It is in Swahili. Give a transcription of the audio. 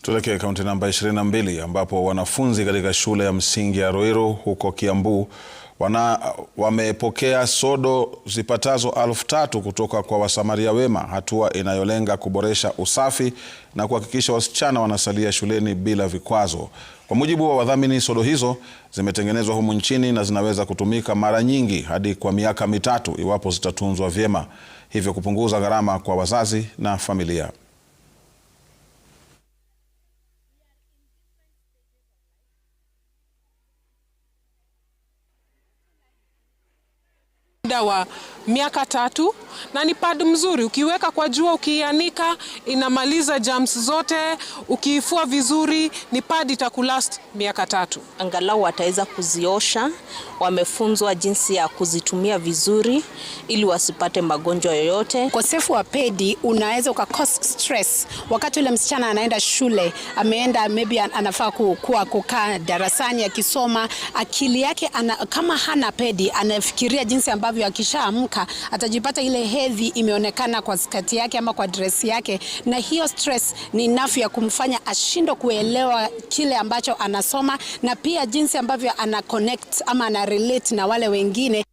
Tuelekee kaunti namba 22 ambapo wanafunzi katika shule ya msingi ya Ruiru huko Kiambu wamepokea sodo zipatazo 3,000 kutoka kwa wasamaria wema, hatua inayolenga kuboresha usafi na kuhakikisha wasichana wanasalia shuleni bila vikwazo. Kwa mujibu wa wadhamini, sodo hizo zimetengenezwa humu nchini na zinaweza kutumika mara nyingi hadi kwa miaka 3 iwapo zitatunzwa vyema, hivyo kupunguza gharama kwa wazazi na familia. Wa miaka 3 na ni pad mzuri, ukiweka kwa jua, ukianika inamaliza germs zote, ukiifua vizuri ni pad itakulast miaka 3. Angalau wataweza kuziosha, wamefunzwa jinsi ya kuzitumia vizuri ili wasipate magonjwa yoyote. Ukosefu wa pedi unaweza ukacause stress wakati ule msichana anaenda shule, ameenda maybe anafaa kukaa darasani akisoma, akili yake kama hana pedi anafikiria jinsi ambavyo akishaamka atajipata ile hedhi imeonekana kwa skati yake ama kwa dress yake, na hiyo stress ni enough ya kumfanya ashindwe kuelewa kile ambacho anasoma na pia jinsi ambavyo ana connect ama ana relate na wale wengine.